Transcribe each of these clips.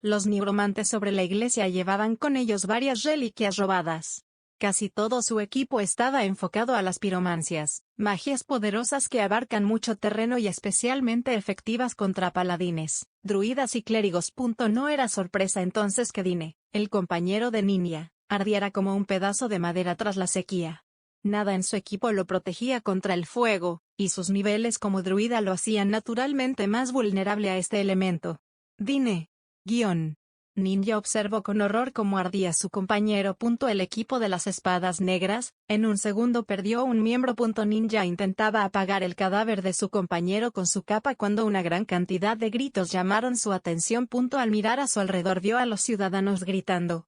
Los nigromantes sobre la iglesia llevaban con ellos varias reliquias robadas. Casi todo su equipo estaba enfocado a las piromancias, magias poderosas que abarcan mucho terreno y especialmente efectivas contra paladines, druidas y clérigos. No era sorpresa entonces que Dine, el compañero de Ninja, ardiera como un pedazo de madera tras la sequía. Nada en su equipo lo protegía contra el fuego, y sus niveles como druida lo hacían naturalmente más vulnerable a este elemento. Dine. Ninja observó con horror cómo ardía su compañero. El equipo de las espadas negras, en un segundo perdió un miembro. Ninja intentaba apagar el cadáver de su compañero con su capa cuando una gran cantidad de gritos llamaron su atención. Al mirar a su alrededor vio a los ciudadanos gritando,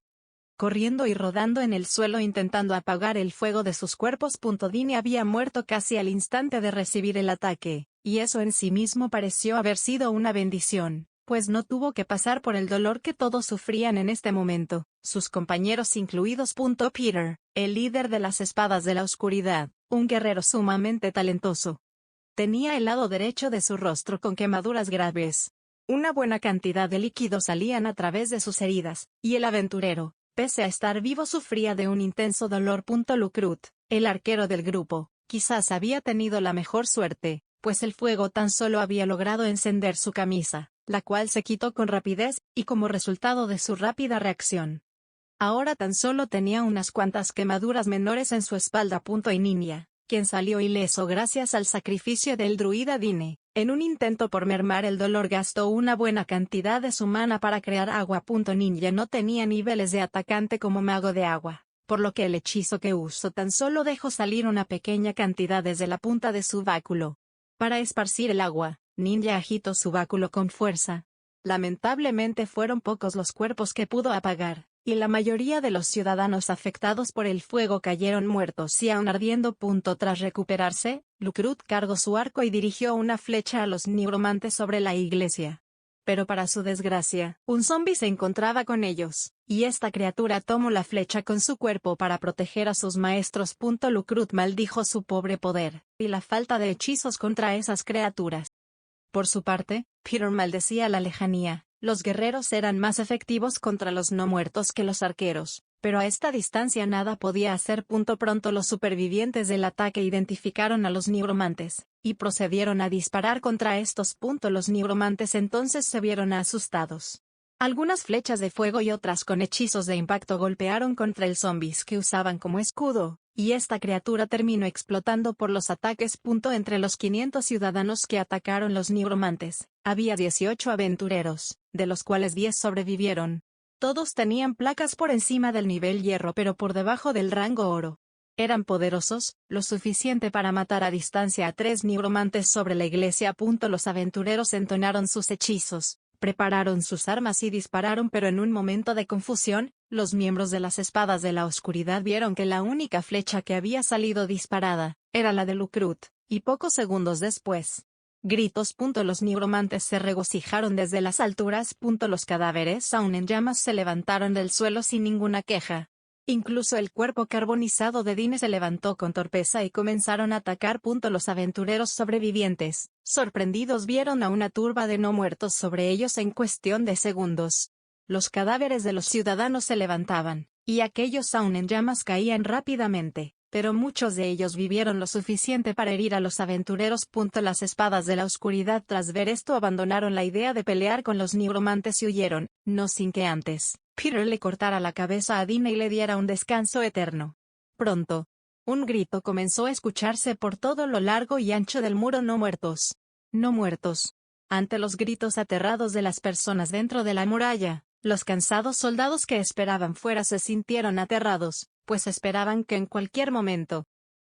corriendo y rodando en el suelo intentando apagar el fuego de sus cuerpos. Dine había muerto casi al instante de recibir el ataque, y eso en sí mismo pareció haber sido una bendición, pues no tuvo que pasar por el dolor que todos sufrían en este momento, sus compañeros incluidos. Peter, el líder de las espadas de la oscuridad, un guerrero sumamente talentoso, tenía el lado derecho de su rostro con quemaduras graves. Una buena cantidad de líquido salían a través de sus heridas, y el aventurero, pese a estar vivo, sufría de un intenso dolor. Lucrut, el arquero del grupo, quizás había tenido la mejor suerte, pues el fuego tan solo había logrado encender su camisa, la cual se quitó con rapidez, y como resultado de su rápida reacción, ahora tan solo tenía unas cuantas quemaduras menores en su espalda. Y Ninja, quien salió ileso gracias al sacrificio del druida Dine, en un intento por mermar el dolor gastó una buena cantidad de su mana para crear agua. Ninja no tenía niveles de atacante como mago de agua, por lo que el hechizo que usó tan solo dejó salir una pequeña cantidad desde la punta de su báculo. Para esparcir el agua, Ninja agitó su báculo con fuerza. Lamentablemente fueron pocos los cuerpos que pudo apagar, y la mayoría de los ciudadanos afectados por el fuego cayeron muertos y aún ardiendo. Tras recuperarse, Lucrut cargó su arco y dirigió una flecha a los nigromantes sobre la iglesia. Pero para su desgracia, un zombi se encontraba con ellos, y esta criatura tomó la flecha con su cuerpo para proteger a sus maestros. Lucrut maldijo su pobre poder, y la falta de hechizos contra esas criaturas. Por su parte, Peter maldecía la lejanía. Los guerreros eran más efectivos contra los no muertos que los arqueros, pero a esta distancia nada podía hacer. Pronto los supervivientes del ataque identificaron a los nigromantes, y procedieron a disparar contra estos. Los nigromantes entonces se vieron asustados. Algunas flechas de fuego y otras con hechizos de impacto golpearon contra el zombies que usaban como escudo, y esta criatura terminó explotando por los ataques. Entre los 500 ciudadanos que atacaron los nigromantes, había 18 aventureros, de los cuales 10 sobrevivieron. Todos tenían placas por encima del nivel hierro pero por debajo del rango oro. Eran poderosos, lo suficiente para matar a distancia a 3 nigromantes sobre la iglesia. Los aventureros entonaron sus hechizos, prepararon sus armas y dispararon, pero en un momento de confusión, los miembros de las espadas de la oscuridad vieron que la única flecha que había salido disparada era la de Lucrut, y pocos segundos después, gritos. Los nigromantes se regocijaron desde las alturas. Los cadáveres aún en llamas se levantaron del suelo sin ninguna queja. Incluso el cuerpo carbonizado de Dine se levantó con torpeza y comenzaron a atacar. Los aventureros sobrevivientes, sorprendidos, vieron a una turba de no muertos sobre ellos en cuestión de segundos. Los cadáveres de los ciudadanos se levantaban, y aquellos aún en llamas caían rápidamente, pero muchos de ellos vivieron lo suficiente para herir a los aventureros. Las espadas de la oscuridad, tras ver esto, abandonaron la idea de pelear con los nigromantes y huyeron, no sin que antes Peter le cortara la cabeza a Dine y le diera un descanso eterno. Pronto, un grito comenzó a escucharse por todo lo largo y ancho del muro. No muertos. No muertos. Ante los gritos aterrados de las personas dentro de la muralla, los cansados soldados que esperaban fuera se sintieron aterrados, pues esperaban que en cualquier momento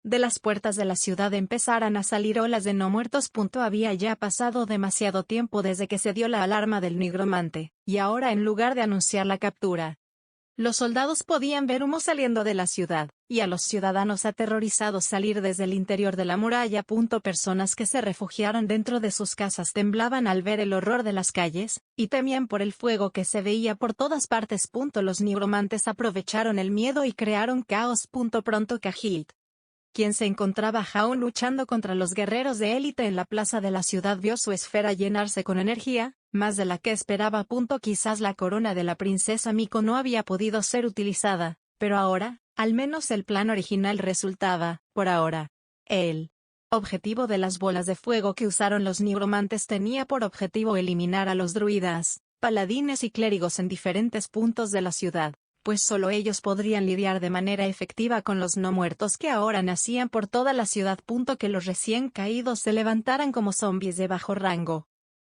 de las puertas de la ciudad empezaran a salir olas de no muertos. Había ya pasado demasiado tiempo desde que se dio la alarma del nigromante, y ahora, en lugar de anunciar la captura, los soldados podían ver humo saliendo de la ciudad, y a los ciudadanos aterrorizados salir desde el interior de la muralla. Personas que se refugiaron dentro de sus casas temblaban al ver el horror de las calles, y temían por el fuego que se veía por todas partes. Los nigromantes aprovecharon el miedo y crearon caos. Pronto Cahilt, quien se encontraba aún luchando contra los guerreros de élite en la plaza de la ciudad, vio su esfera llenarse con energía, más de la que esperaba. Quizás la corona de la princesa Miko no había podido ser utilizada, pero ahora, al menos el plan original resultaba, por ahora. El objetivo de las bolas de fuego que usaron los nigromantes tenía por objetivo eliminar a los druidas, paladines y clérigos en diferentes puntos de la ciudad, pues solo ellos podrían lidiar de manera efectiva con los no muertos que ahora nacían por toda la ciudad. Que los recién caídos se levantaran como zombies de bajo rango.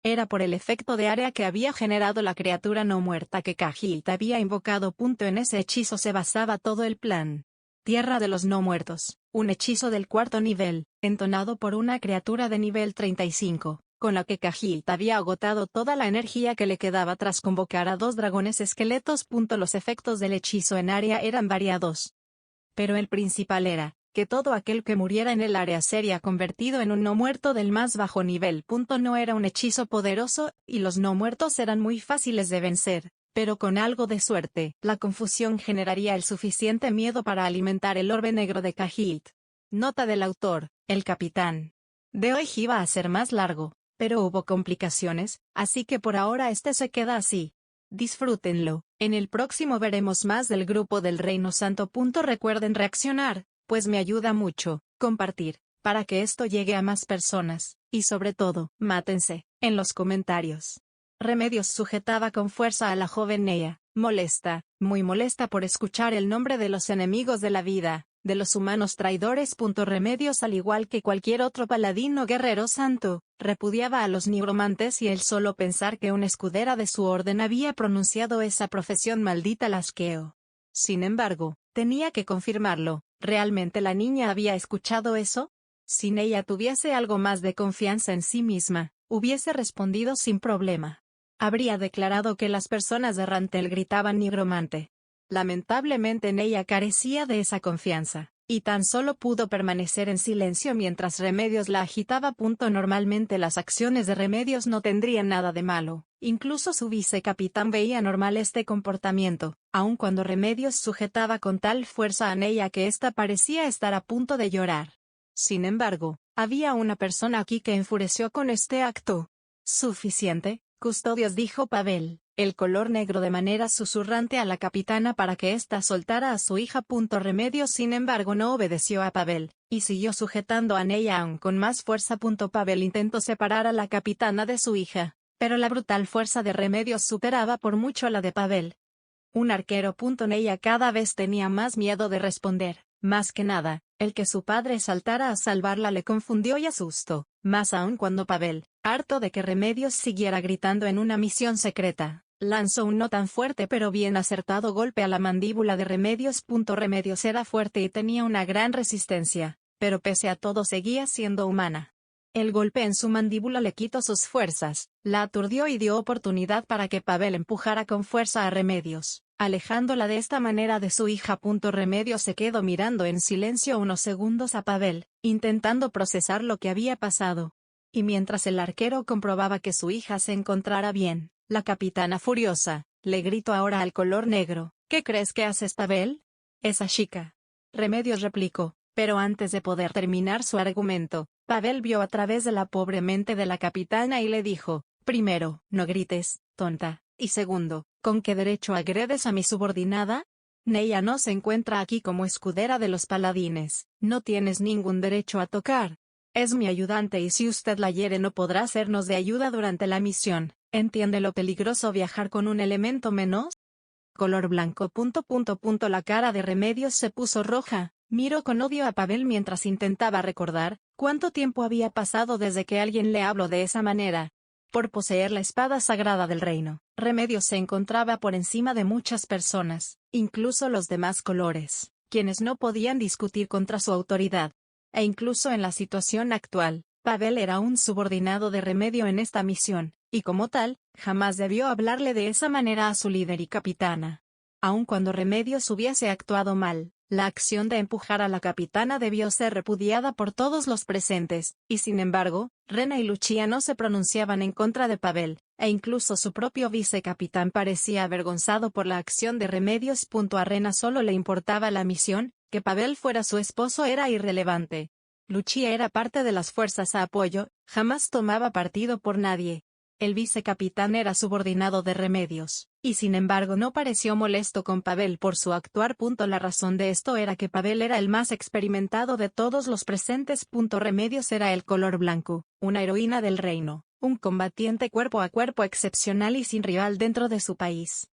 Era por el efecto de área que había generado la criatura no muerta que Khajiit había invocado. En ese hechizo se basaba todo el plan. Tierra de los no muertos, un hechizo del cuarto nivel, entonado por una criatura de nivel 35, con la que Khajiit había agotado toda la energía que le quedaba tras convocar a 2 dragones esqueletos. Los efectos del hechizo en área eran variados, pero el principal era que todo aquel que muriera en el área sería convertido en un no muerto del más bajo nivel. No era un hechizo poderoso, y los no muertos eran muy fáciles de vencer, pero con algo de suerte, la confusión generaría el suficiente miedo para alimentar el orbe negro de Khajiit. Nota del autor: el capitán de hoy iba a ser más largo, pero hubo complicaciones, así que por ahora este se queda así. Disfrútenlo. En el próximo veremos más del grupo del Reino Santo. Recuerden reaccionar, pues me ayuda mucho, compartir, para que esto llegue a más personas, y sobre todo, mátense, en los comentarios. Remedios sujetaba con fuerza a la joven Neya, molesta, muy molesta por escuchar el nombre de los enemigos de la vida, de los humanos traidores. Remedios, al igual que cualquier otro paladín o guerrero santo, repudiaba a los nigromantes, y el solo pensar que una escudera de su orden había pronunciado esa profesión maldita la asqueó. Sin embargo, tenía que confirmarlo. ¿Realmente la niña había escuchado eso? Si ella tuviese algo más de confianza en sí misma, hubiese respondido sin problema. Habría declarado que las personas de Rantel gritaban nigromante. Lamentablemente ella carecía de esa confianza, y tan solo pudo permanecer en silencio mientras Remedios la agitaba. Normalmente las acciones de Remedios no tendrían nada de malo, incluso su vicecapitán veía normal este comportamiento, aun cuando Remedios sujetaba con tal fuerza a Neya que ésta parecía estar a punto de llorar. Sin embargo, había una persona aquí que enfureció con este acto. Suficiente, custodios, dijo Pavel, el color negro de manera susurrante a la capitana para que ésta soltara a su hija. Remedios sin embargo no obedeció a Pavel, y siguió sujetando a Neya aún con más fuerza. Pavel intentó separar a la capitana de su hija, pero la brutal fuerza de Remedios superaba por mucho a la de Pavel. Un arquero. Neya cada vez tenía más miedo de responder, más que nada, el que su padre saltara a salvarla le confundió y asustó, más aún cuando Pavel, harto de que Remedios siguiera gritando en una misión secreta, lanzó un no tan fuerte pero bien acertado golpe a la mandíbula de Remedios. Remedios era fuerte y tenía una gran resistencia, pero pese a todo seguía siendo humana. El golpe en su mandíbula le quitó sus fuerzas, la aturdió y dio oportunidad para que Pavel empujara con fuerza a Remedios, alejándola de esta manera de su hija. Remedios se quedó mirando en silencio unos segundos a Pavel, intentando procesar lo que había pasado. Y mientras el arquero comprobaba que su hija se encontrara bien, la capitana furiosa, le gritó ahora al color negro: ¿Qué crees que haces, Pavel? Esa chica. Remedios replicó, pero antes de poder terminar su argumento, Pavel vio a través de la pobre mente de la capitana y le dijo: primero, no grites, tonta, y segundo, ¿con qué derecho agredes a mi subordinada? Neya no se encuentra aquí como escudera de los paladines, no tienes ningún derecho a tocar. Es mi ayudante y si usted la hiere no podrá sernos de ayuda durante la misión. ¿Entiende lo peligroso viajar con un elemento menos? Color blanco. La cara de Remedios se puso roja, miró con odio a Pavel mientras intentaba recordar cuánto tiempo había pasado desde que alguien le habló de esa manera. Por poseer la espada sagrada del reino, Remedios se encontraba por encima de muchas personas, incluso los demás colores, quienes no podían discutir contra su autoridad. E incluso en la situación actual, Pavel era un subordinado de Remedio en esta misión, y como tal, jamás debió hablarle de esa manera a su líder y capitana. Aun cuando Remedios hubiese actuado mal, la acción de empujar a la capitana debió ser repudiada por todos los presentes, y sin embargo, Rena y Lucia no se pronunciaban en contra de Pavel, e incluso su propio vicecapitán parecía avergonzado por la acción de Remedios. A Rena solo le importaba la misión, que Pavel fuera su esposo era irrelevante. Lucia era parte de las fuerzas a apoyo, jamás tomaba partido por nadie. El vicecapitán era subordinado de Remedios, y sin embargo no pareció molesto con Pavel por su actuar. La razón de esto era que Pavel era el más experimentado de todos los presentes. Remedios era el color blanco, una heroína del reino, un combatiente cuerpo a cuerpo excepcional y sin rival dentro de su país.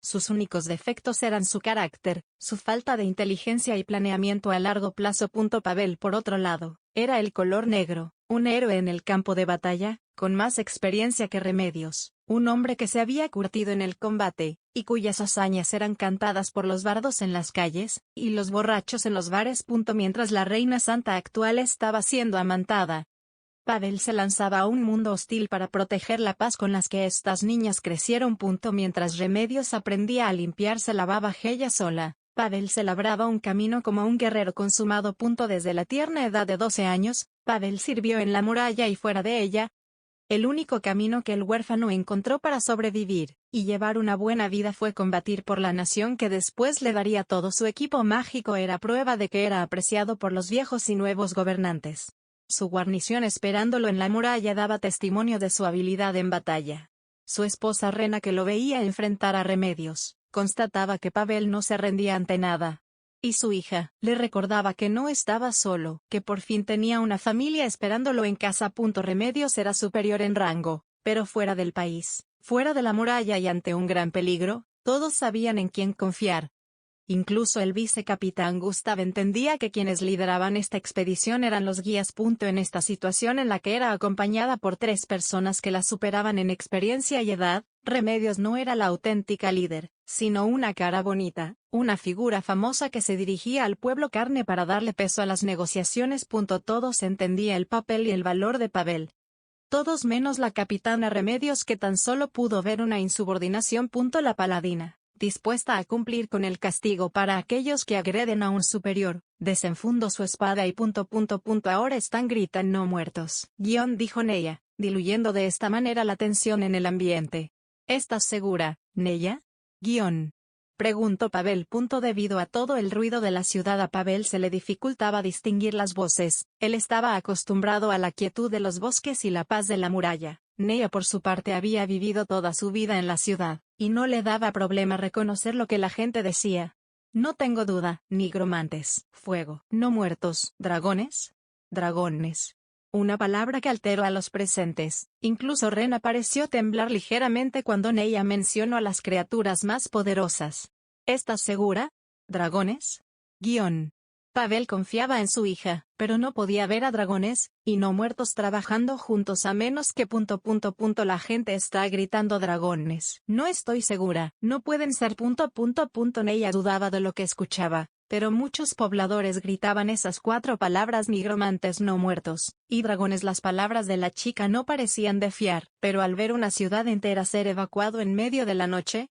Sus únicos defectos eran su carácter, su falta de inteligencia y planeamiento a largo plazo. Pavel, por otro lado, era el color negro, un héroe en el campo de batalla, con más experiencia que Remedios, un hombre que se había curtido en el combate, y cuyas hazañas eran cantadas por los bardos en las calles, y los borrachos en los bares. Mientras la reina santa actual estaba siendo amantada, Pavel se lanzaba a un mundo hostil para proteger la paz con las que estas niñas crecieron. Mientras Remedios aprendía a limpiarse la baba ella sola, Pavel se labraba un camino como un guerrero consumado. Desde la tierna edad de 12 años, Pavel sirvió en la muralla y fuera de ella. El único camino que el huérfano encontró para sobrevivir y llevar una buena vida fue combatir por la nación que después le daría todo su equipo mágico. Era prueba de que era apreciado por los viejos y nuevos gobernantes. Su guarnición esperándolo en la muralla daba testimonio de su habilidad en batalla. Su esposa Rena, que lo veía enfrentar a Remedios, constataba que Pavel no se rendía ante nada. Y su hija le recordaba que no estaba solo, que por fin tenía una familia esperándolo en casa. Remedios era superior en rango, pero fuera del país, fuera de la muralla y ante un gran peligro, todos sabían en quién confiar. Incluso el vicecapitán Gustav entendía que quienes lideraban esta expedición eran los guías. En esta situación en la que era acompañada por 3 personas que la superaban en experiencia y edad, Remedios no era la auténtica líder, sino una cara bonita, una figura famosa que se dirigía al pueblo carne para darle peso a las negociaciones. Todos entendían el papel y el valor de Pavel. Todos menos la capitana Remedios, que tan solo pudo ver una insubordinación. La paladina, dispuesta a cumplir con el castigo para aquellos que agreden a un superior, desenfundó su espada y ahora están gritando muertos. Dijo Neya, diluyendo de esta manera la tensión en el ambiente. ¿Estás segura, Neya? Preguntó Pavel. Debido a todo el ruido de la ciudad a Pavel se le dificultaba distinguir las voces. Él estaba acostumbrado a la quietud de los bosques y la paz de la muralla. Neya por su parte había vivido toda su vida en la ciudad, y no le daba problema reconocer lo que la gente decía. No tengo duda, nigromantes, fuego, no muertos, dragones. Dragones. Una palabra que alteró a los presentes. Incluso Rena pareció temblar ligeramente cuando Neya mencionó a las criaturas más poderosas. ¿Estás segura? ¿Dragones? Pavel confiaba en su hija, pero no podía ver a dragones, y no muertos trabajando juntos a menos que... La gente está gritando dragones. No estoy segura, no pueden ser... Neya dudaba de lo que escuchaba, pero muchos pobladores gritaban esas 4 palabras: nigromantes no muertos, y dragones. Las palabras de la chica no parecían de fiar, pero al ver una ciudad entera ser evacuado en medio de la noche,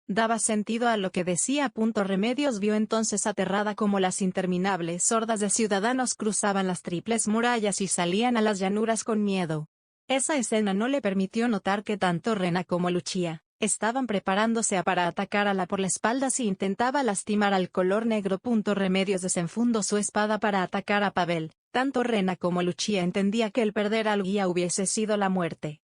daba sentido a lo que decía. Remedios vio entonces aterrada cómo las interminables hordas de ciudadanos cruzaban las triples murallas y salían a las llanuras con miedo. Esa escena no le permitió notar que tanto Rena como Lucia estaban preparándose para atacar a la por la espalda si intentaba lastimar al color negro. Remedios desenfundó su espada para atacar a Pavel. Tanto Rena como Lucia entendía que el perder al guía hubiese sido la muerte.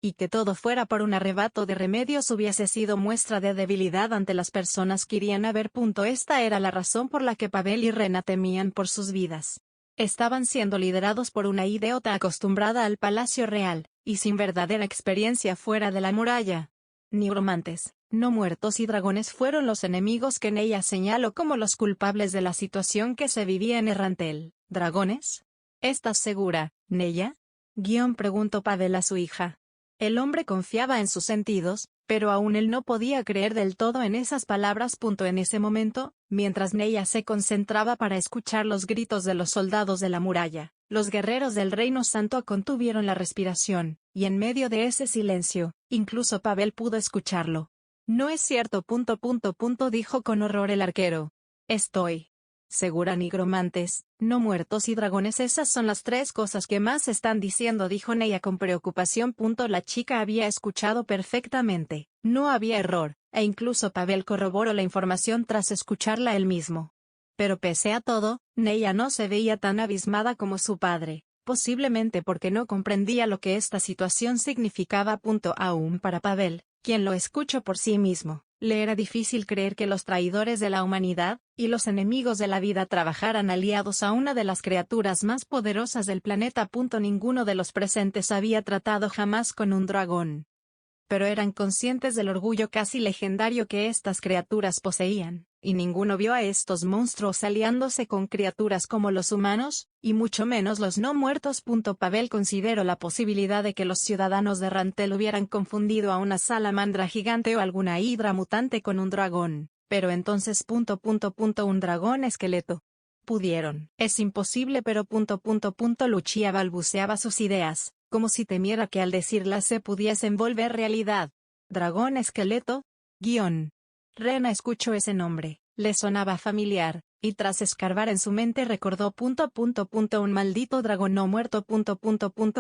Y que todo fuera por un arrebato de Remedios hubiese sido muestra de debilidad ante las personas que irían a ver. Esta era la razón por la que Pavel y Rena temían por sus vidas. Estaban siendo liderados por una idiota acostumbrada al palacio real, y sin verdadera experiencia fuera de la muralla. Nigromantes, no muertos y dragones fueron los enemigos que Neya señaló como los culpables de la situación que se vivía en Errantel. ¿Dragones? ¿Estás segura, Neya? Preguntó Pavel a su hija. El hombre confiaba en sus sentidos, pero aún él no podía creer del todo en esas palabras. En ese momento, mientras Neya se concentraba para escuchar los gritos de los soldados de la muralla, los guerreros del Reino Santo contuvieron la respiración, y en medio de ese silencio, incluso Pavel pudo escucharlo. No es cierto. Dijo con horror el arquero. Estoy segura, nigromantes, no muertos y dragones. Esas son las 3 cosas que más están diciendo, dijo Neya con preocupación. La chica había escuchado perfectamente, no había error, e incluso Pavel corroboró la información tras escucharla él mismo. Pero pese a todo, Neya no se veía tan abismada como su padre. posiblemente porque no comprendía lo que esta situación significaba. Aún para Pavel, quien lo escuchó por sí mismo, le era difícil creer que los traidores de la humanidad, y los enemigos de la vida trabajaran aliados a una de las criaturas más poderosas del planeta. Ninguno de los presentes había tratado jamás con un dragón, pero eran conscientes del orgullo casi legendario que estas criaturas poseían, y ninguno vio a estos monstruos aliándose con criaturas como los humanos, y mucho menos los no muertos. Pavel consideró la posibilidad de que los ciudadanos de Rantel hubieran confundido a una salamandra gigante o alguna hidra mutante con un dragón, pero entonces un dragón esqueleto. Pudieron. Es imposible, pero Lucia balbuceaba sus ideas, como si temiera que al decirlas se pudiesen volver realidad. Dragón esqueleto. Rena escuchó ese nombre, le sonaba familiar, y tras escarbar en su mente recordó un maldito dragón no muerto.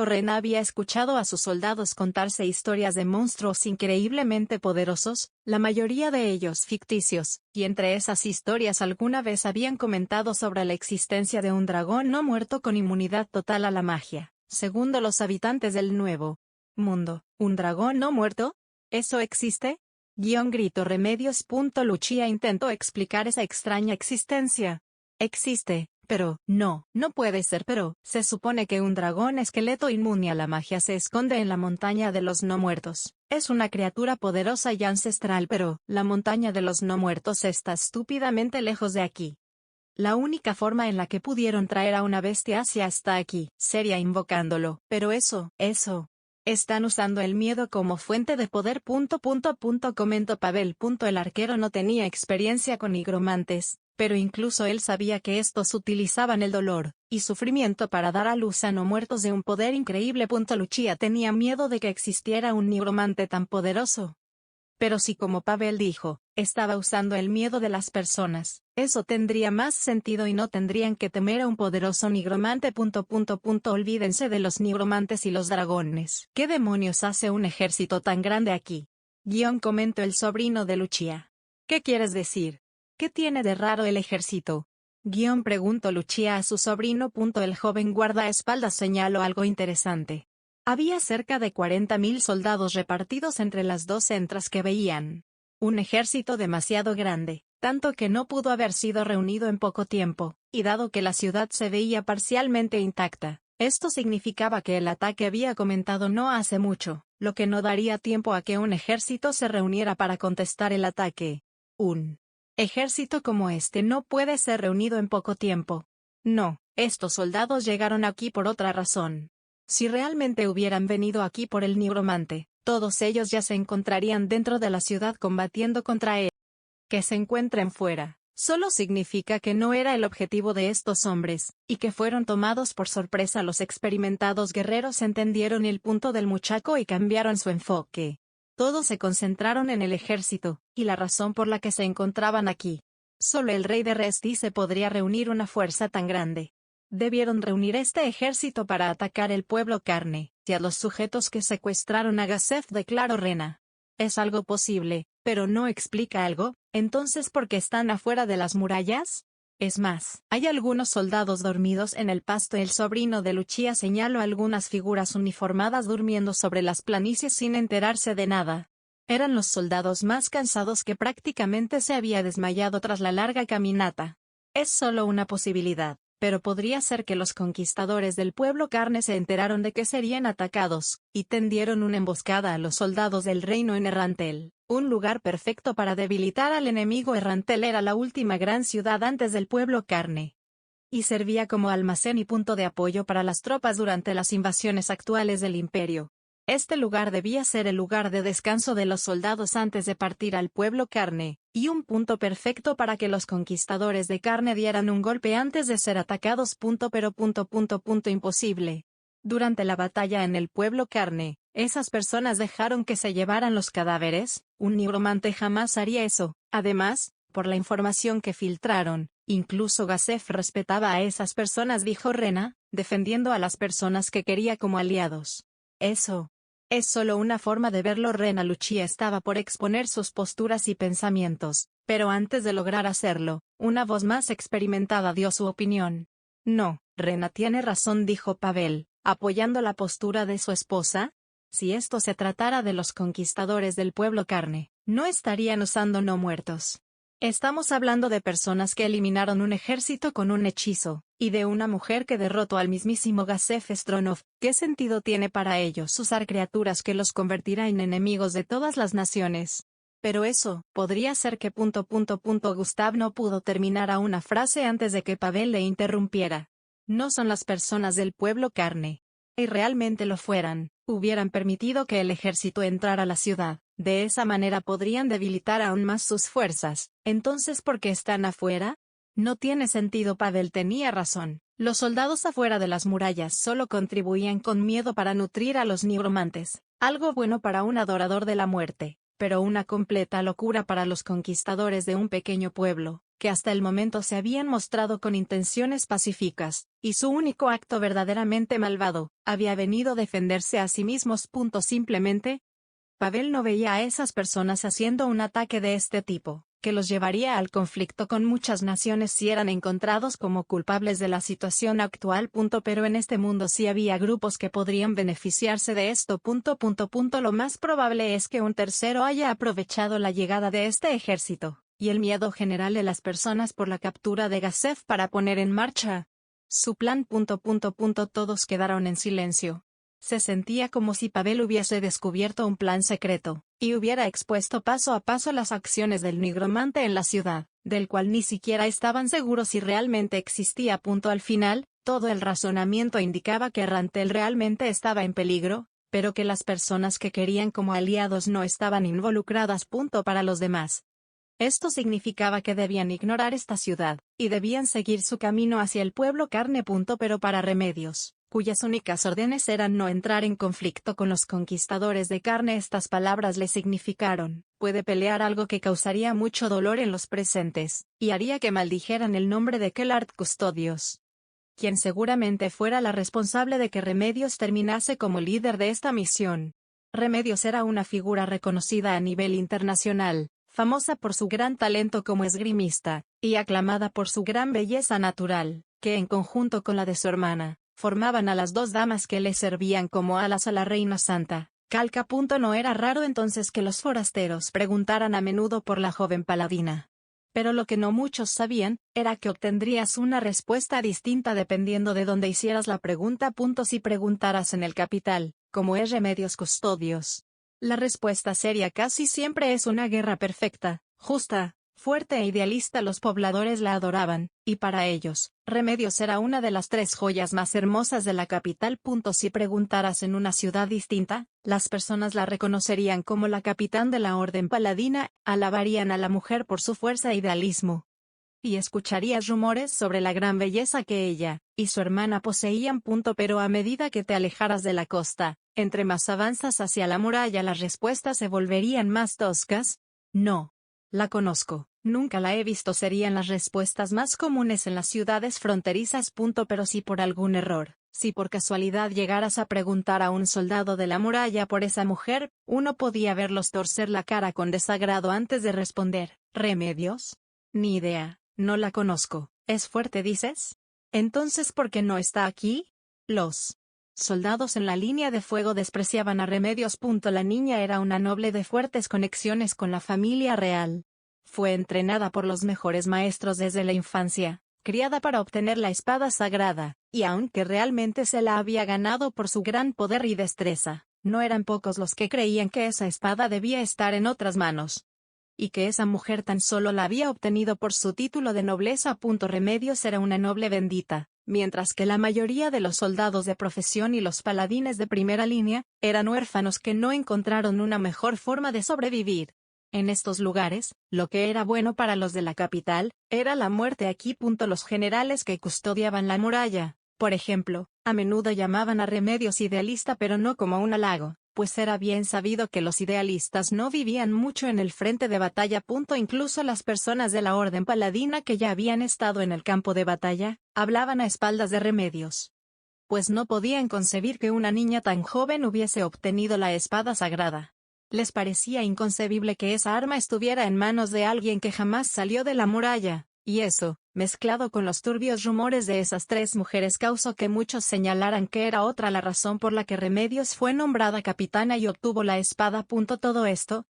Rena había escuchado a sus soldados contarse historias de monstruos increíblemente poderosos, la mayoría de ellos ficticios, y entre esas historias alguna vez habían comentado sobre la existencia de un dragón no muerto con inmunidad total a la magia. Según los habitantes del Nuevo Mundo, ¿un dragón no muerto? ¿Eso existe? Gritó Remedios. Lucia intentó explicar esa extraña existencia. Existe, pero, no puede ser. Pero, se supone que un dragón esqueleto inmune a la magia se esconde en la montaña de los no muertos. Es una criatura poderosa y ancestral, pero, la montaña de los no muertos está estúpidamente lejos de aquí. La única forma en la que pudieron traer a una bestia hacia hasta aquí sería invocándolo. Pero eso. Están usando el miedo como fuente de poder. Comentó Pavel. El arquero no tenía experiencia con nigromantes, pero incluso él sabía que estos utilizaban el dolor y sufrimiento para dar a luz a no muertos de un poder increíble. Lucia tenía miedo de que existiera un nigromante tan poderoso. Pero si, como Pavel dijo, estaba usando el miedo de las personas, eso tendría más sentido y no tendrían que temer a un poderoso nigromante. Olvídense de los nigromantes y los dragones. ¿Qué demonios hace un ejército tan grande aquí? Comentó el sobrino de Lucia. ¿Qué quieres decir? ¿Qué tiene de raro el ejército? Preguntó Lucia a su sobrino. El joven guardaespaldas señaló algo interesante. Había cerca de 40.000 soldados repartidos entre las dos centras que veían. Un ejército demasiado grande, tanto que no pudo haber sido reunido en poco tiempo, y dado que la ciudad se veía parcialmente intacta, esto significaba que el ataque había comenzado no hace mucho, lo que no daría tiempo a que un ejército se reuniera para contestar el ataque. Un ejército como este no puede ser reunido en poco tiempo. No, estos soldados llegaron aquí por otra razón. Si realmente hubieran venido aquí por el nigromante, todos ellos ya se encontrarían dentro de la ciudad combatiendo contra él. Que se encuentren fuera, solo significa que no era el objetivo de estos hombres, y que fueron tomados por sorpresa. Los experimentados guerreros entendieron el punto del muchacho y cambiaron su enfoque. Todos se concentraron en el ejército, y la razón por la que se encontraban aquí. Solo el rey de Restice podría reunir una fuerza tan grande. Debieron reunir este ejército para atacar el pueblo carne, y a los sujetos que secuestraron a Gasef, declaró Rena. Es algo posible, pero no explica algo. Entonces, ¿por qué están afuera de las murallas? Es más, hay algunos soldados dormidos en el pasto. El sobrino de Lucia señaló algunas figuras uniformadas durmiendo sobre las planicies sin enterarse de nada. Eran los soldados más cansados que prácticamente se había desmayado tras la larga caminata. Es solo una posibilidad. Pero podría ser que los conquistadores del pueblo carne se enteraron de que serían atacados, y tendieron una emboscada a los soldados del reino en Errantel. Un lugar perfecto para debilitar al enemigo. Errantel era la última gran ciudad antes del pueblo carne, y servía como almacén y punto de apoyo para las tropas durante las invasiones actuales del imperio. Este lugar debía ser el lugar de descanso de los soldados antes de partir al pueblo carne, y un punto perfecto para que los conquistadores de carne dieran un golpe antes de ser atacados. Pero imposible. Durante la batalla en el pueblo carne, esas personas dejaron que se llevaran los cadáveres. Un nigromante jamás haría eso. Además, por la información que filtraron, incluso Gasef respetaba a esas personas, dijo Rena, defendiendo a las personas que quería como aliados. Eso es solo una forma de verlo. Rena Lucia estaba por exponer sus posturas y pensamientos, pero antes de lograr hacerlo, una voz más experimentada dio su opinión. No, Rena tiene razón, dijo Pavel, apoyando la postura de su esposa. Si esto se tratara de los conquistadores del pueblo carne, no estarían usando no muertos. Estamos hablando de personas que eliminaron un ejército con un hechizo, y de una mujer que derrotó al mismísimo Gasef Stronov. ¿Qué sentido tiene para ellos usar criaturas que los convertirá en enemigos de todas las naciones? Pero eso, podría ser que... Gustav no pudo terminar a una frase antes de que Pavel le interrumpiera. No son las personas del pueblo carne. Y realmente lo fueran, hubieran permitido que el ejército entrara a la ciudad. De esa manera podrían debilitar aún más sus fuerzas. Entonces, ¿por qué están afuera? No tiene sentido. Pavel tenía razón. Los soldados afuera de las murallas solo contribuían con miedo para nutrir a los nigromantes. Algo bueno para un adorador de la muerte, pero una completa locura para los conquistadores de un pequeño pueblo, que hasta el momento se habían mostrado con intenciones pacíficas, y su único acto verdaderamente malvado, había venido a defenderse a sí mismos. Simplemente, Pavel no veía a esas personas haciendo un ataque de este tipo, que los llevaría al conflicto con muchas naciones si eran encontrados como culpables de la situación actual. Pero en este mundo sí había grupos que podrían beneficiarse de esto. Lo más probable es que un tercero haya aprovechado la llegada de este ejército, y el miedo general de las personas por la captura de Gasef para poner en marcha su plan. Todos quedaron en silencio. Se sentía como si Pavel hubiese descubierto un plan secreto, y hubiera expuesto paso a paso las acciones del nigromante en la ciudad, del cual ni siquiera estaban seguros si realmente existía. Al final, todo el razonamiento indicaba que Rantel realmente estaba en peligro, pero que las personas que querían como aliados no estaban involucradas. Para los demás, esto significaba que debían ignorar esta ciudad, y debían seguir su camino hacia el pueblo carne. Pero para Remedios, cuyas únicas órdenes eran no entrar en conflicto con los conquistadores de carne, estas palabras le significaron: puede pelear, algo que causaría mucho dolor en los presentes, y haría que maldijeran el nombre de Kellart Custodios, quien seguramente fuera la responsable de que Remedios terminase como líder de esta misión. Remedios era una figura reconocida a nivel internacional, famosa por su gran talento como esgrimista, y aclamada por su gran belleza natural, que en conjunto con la de su hermana, formaban a las dos damas que le servían como alas a la reina santa. Calca. No era raro entonces que los forasteros preguntaran a menudo por la joven paladina. Pero lo que no muchos sabían, era que obtendrías una respuesta distinta dependiendo de dónde hicieras la pregunta. Si preguntaras en el capital, como es Remedios Custodios, la respuesta seria casi siempre es una guerra perfecta, justa, fuerte e idealista. Los pobladores la adoraban, y para ellos, Remedios era una de las tres joyas más hermosas de la capital. Si preguntaras en una ciudad distinta, las personas la reconocerían como la capitán de la orden paladina, alabarían a la mujer por su fuerza e idealismo, y escucharías rumores sobre la gran belleza que ella y su hermana poseían. Pero a medida que te alejaras de la costa, entre más avanzas hacia la muralla, las respuestas se volverían más toscas. No la conozco, nunca la he visto, serían las respuestas más comunes en las ciudades fronterizas. Pero si por algún error, si por casualidad llegaras a preguntar a un soldado de la muralla por esa mujer, uno podía verlos torcer la cara con desagrado antes de responder: ¿Remedios? Ni idea, no la conozco. ¿Es fuerte, dices? Entonces, ¿por qué no está aquí? Los soldados en la línea de fuego despreciaban a Remedios. La niña era una noble de fuertes conexiones con la familia real. Fue entrenada por los mejores maestros desde la infancia, criada para obtener la espada sagrada, y aunque realmente se la había ganado por su gran poder y destreza, no eran pocos los que creían que esa espada debía estar en otras manos, y que esa mujer tan solo la había obtenido por su título de nobleza. Remedios era una noble bendita, mientras que la mayoría de los soldados de profesión y los paladines de primera línea, eran huérfanos que no encontraron una mejor forma de sobrevivir. En estos lugares, lo que era bueno para los de la capital, era la muerte aquí. Los generales que custodiaban la muralla, por ejemplo, a menudo llamaban a Remedios idealista, pero no como un halago, pues era bien sabido que los idealistas no vivían mucho en el frente de batalla. Incluso las personas de la orden paladina que ya habían estado en el campo de batalla, hablaban a espaldas de Remedios, pues no podían concebir que una niña tan joven hubiese obtenido la espada sagrada. Les parecía inconcebible que esa arma estuviera en manos de alguien que jamás salió de la muralla, y eso, mezclado con los turbios rumores de esas tres mujeres, causó que muchos señalaran que era otra la razón por la que Remedios fue nombrada capitana y obtuvo la espada. Todo esto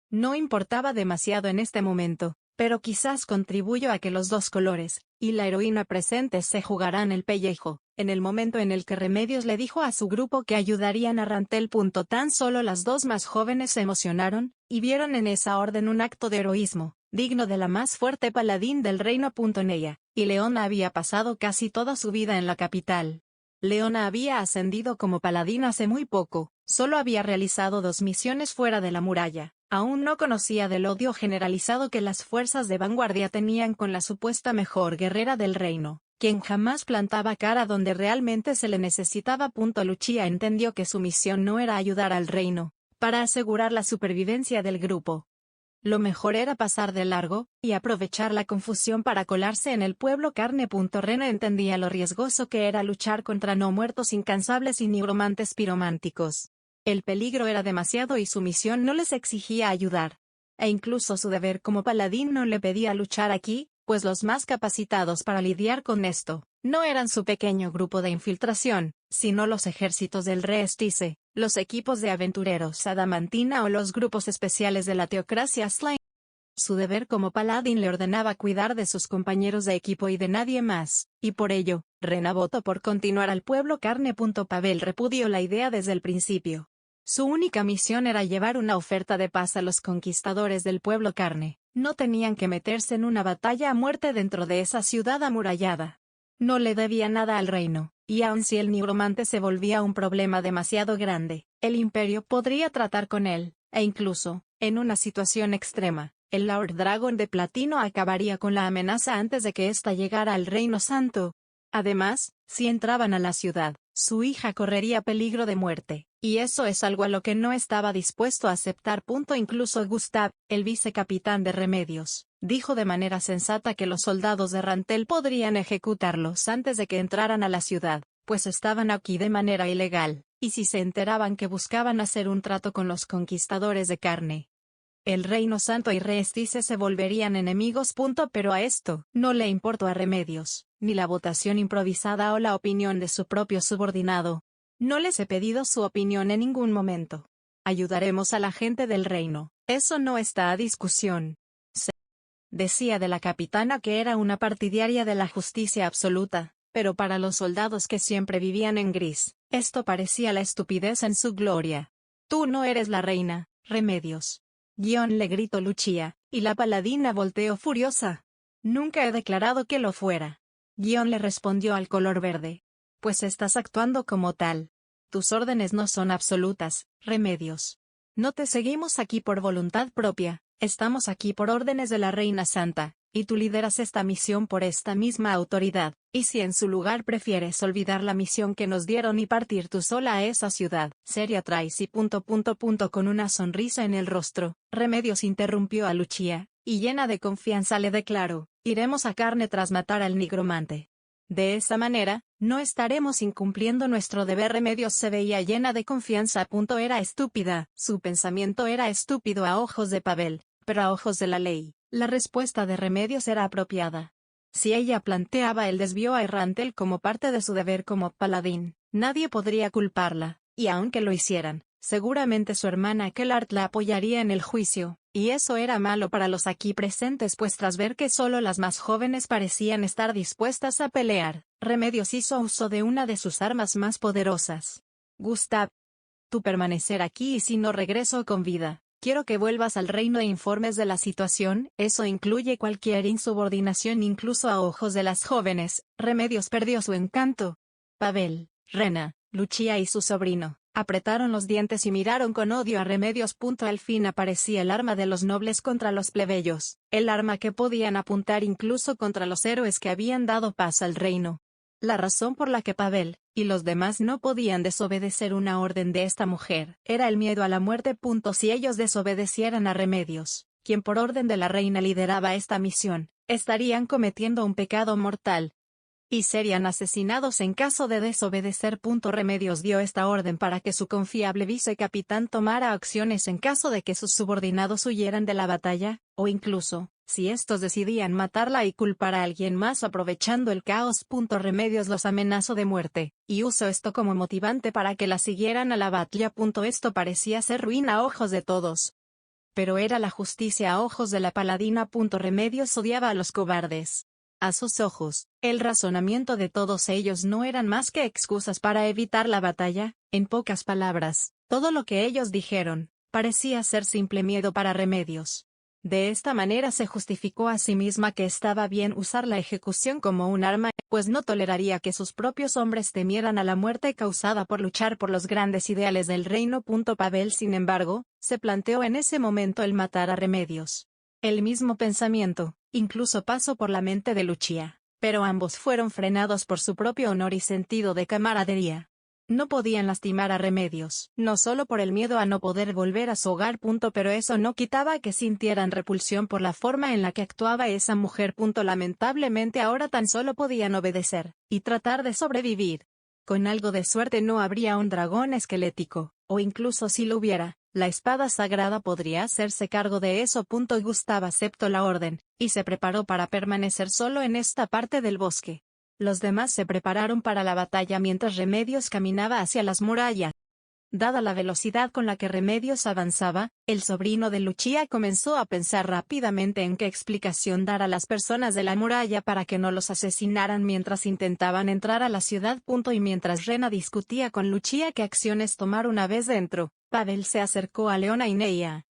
no importaba demasiado en este momento, pero quizás contribuyó a que los dos colores y la heroína presentes se jugaran el pellejo, en el momento en el que Remedios le dijo a su grupo que ayudarían a Rantel. Tan solo las dos más jóvenes se emocionaron, y vieron en esa orden un acto de heroísmo, digno de la más fuerte paladín del reino. Ella y Leona había pasado casi toda su vida en la capital. Leona había ascendido como paladín hace muy poco, solo había realizado 2 misiones fuera de la muralla. Aún no conocía del odio generalizado que las fuerzas de vanguardia tenían con la supuesta mejor guerrera del reino, quien jamás plantaba cara donde realmente se le necesitaba. Lucia entendió que su misión no era ayudar al reino, para asegurar la supervivencia del grupo. Lo mejor era pasar de largo, y aprovechar la confusión para colarse en el pueblo carne. Rena entendía lo riesgoso que era luchar contra no muertos incansables y nigromantes pirománticos. El peligro era demasiado y su misión no les exigía ayudar. E incluso su deber como paladín no le pedía luchar aquí, pues los más capacitados para lidiar con esto, no eran su pequeño grupo de infiltración, sino los ejércitos del Reestice, los equipos de aventureros Adamantina o los grupos especiales de la teocracia Slime. Su deber como paladín le ordenaba cuidar de sus compañeros de equipo y de nadie más, y por ello, Rena votó por continuar al pueblo carne. Pavel repudió la idea desde el principio. Su única misión era llevar una oferta de paz a los conquistadores del pueblo carne. No tenían que meterse en una batalla a muerte dentro de esa ciudad amurallada. No le debía nada al reino, y aun si el nigromante se volvía un problema demasiado grande, el imperio podría tratar con él, e incluso, en una situación extrema, el Lord Dragon de Platino acabaría con la amenaza antes de que ésta llegara al Reino Santo. Además, si entraban a la ciudad, su hija correría peligro de muerte, y eso es algo a lo que no estaba dispuesto a aceptar. Incluso Gustav, el vicecapitán de Remedios, dijo de manera sensata que los soldados de Rantel podrían ejecutarlos antes de que entraran a la ciudad, pues estaban aquí de manera ilegal, y si se enteraban que buscaban hacer un trato con los conquistadores de carne, el Reino Santo y Reestice se volverían enemigos. Pero a esto no le importó a Remedios, ni la votación improvisada o la opinión de su propio subordinado. No les he pedido su opinión en ningún momento. Ayudaremos a la gente del reino, eso no está a discusión. Se decía de la capitana que era una partidaria de la justicia absoluta, pero para los soldados que siempre vivían en gris, esto parecía la estupidez en su gloria. Tú no eres la reina, Remedios. Le gritó Lucia, y la paladina volteó furiosa. Nunca he declarado que lo fuera. Le respondió al color verde. Pues estás actuando como tal. Tus órdenes no son absolutas, Remedios. No te seguimos aquí por voluntad propia, estamos aquí por órdenes de la Reina Santa, y tú lideras esta misión por esta misma autoridad, y si en su lugar prefieres olvidar la misión que nos dieron y partir tú sola a esa ciudad, seria Tracy. Con una sonrisa en el rostro, Remedios interrumpió a Lucia, y llena de confianza le declaró, iremos a carne tras matar al nigromante. De esa manera, no estaremos incumpliendo nuestro deber. Remedios se veía llena de confianza. Era estúpida, su pensamiento era estúpido a ojos de Pavel, pero a ojos de la ley, la respuesta de Remedios era apropiada. Si ella planteaba el desvío a Rantel como parte de su deber como paladín, nadie podría culparla, y aunque lo hicieran, seguramente su hermana Kellart la apoyaría en el juicio, y eso era malo para los aquí presentes, pues tras ver que solo las más jóvenes parecían estar dispuestas a pelear, Remedios hizo uso de una de sus armas más poderosas. Gustav, tú permanecer aquí y si no regreso con vida, quiero que vuelvas al reino e informes de la situación, eso incluye cualquier insubordinación incluso a ojos de las jóvenes. Remedios perdió su encanto. Pavel, Rena, Lucia y su sobrino apretaron los dientes y miraron con odio a Remedios. Al fin aparecía el arma de los nobles contra los plebeyos, el arma que podían apuntar incluso contra los héroes que habían dado paz al reino. La razón por la que Pavel y los demás no podían desobedecer una orden de esta mujer era el miedo a la muerte. Si ellos desobedecieran a Remedios, quien por orden de la reina lideraba esta misión, estarían cometiendo un pecado mortal. y serían asesinados en caso de desobedecer. Remedios dio esta orden para que su confiable vicecapitán tomara acciones en caso de que sus subordinados huyeran de la batalla, o incluso, si estos decidían matarla y culpar a alguien más aprovechando el caos. Remedios los amenazó de muerte, y usó esto como motivante para que la siguieran a la batalla. Esto parecía ser ruina a ojos de todos, pero era la justicia a ojos de la paladina. Remedios odiaba a los cobardes. A sus ojos, el razonamiento de todos ellos no eran más que excusas para evitar la batalla. En pocas palabras, todo lo que ellos dijeron, parecía ser simple miedo para Remedios. De esta manera se justificó a sí misma que estaba bien usar la ejecución como un arma, pues no toleraría que sus propios hombres temieran a la muerte causada por luchar por los grandes ideales del reino. Pavel, sin embargo, se planteó en ese momento el matar a Remedios. El mismo pensamiento, incluso pasó por la mente de Lucia, pero ambos fueron frenados por su propio honor y sentido de camaradería. No podían lastimar a Remedios, no solo por el miedo a no poder volver a su hogar. Pero eso no quitaba que sintieran repulsión por la forma en la que actuaba esa mujer. Lamentablemente ahora tan solo podían obedecer, y tratar de sobrevivir. Con algo de suerte no habría un dragón esquelético, o incluso si lo hubiera, la espada sagrada podría hacerse cargo de eso. Gustav aceptó la orden, y se preparó para permanecer solo en esta parte del bosque. Los demás se prepararon para la batalla mientras Remedios caminaba hacia las murallas. Dada la velocidad con la que Remedios avanzaba, el sobrino de Lucia comenzó a pensar rápidamente en qué explicación dar a las personas de la muralla para que no los asesinaran mientras intentaban entrar a la ciudad. Y mientras Rena discutía con Lucia qué acciones tomar una vez dentro, Pavel se acercó a Leona y Neia,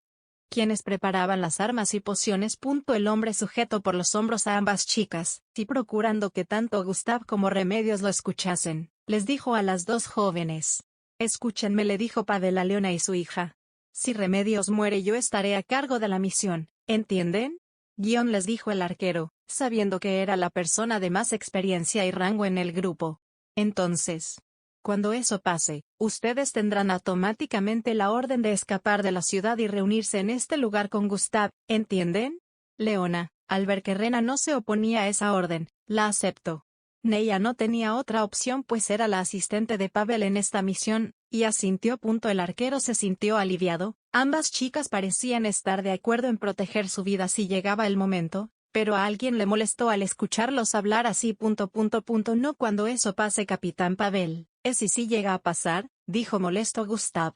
quienes preparaban las armas y pociones. El hombre sujetó por los hombros a ambas chicas, y procurando que tanto Gustav como Remedios lo escuchasen, les dijo a las dos jóvenes: «Escúchenme», le dijo Pavel a Leona y su hija. «Si Remedios muere yo estaré a cargo de la misión, ¿entienden?». Les dijo el arquero, sabiendo que era la persona de más experiencia y rango en el grupo. «Entonces, cuando eso pase, ustedes tendrán automáticamente la orden de escapar de la ciudad y reunirse en este lugar con Gustav, ¿entienden?». Leona, al ver que Rena no se oponía a esa orden, la aceptó. Neia no tenía otra opción pues era la asistente de Pavel en esta misión, y asintió. El arquero se sintió aliviado, ambas chicas parecían estar de acuerdo en proteger su vida si llegaba el momento, pero a alguien le molestó al escucharlos hablar así. No cuando eso pase, capitán Pavel. «¿Es y si llega a pasar?», dijo molesto Gustav.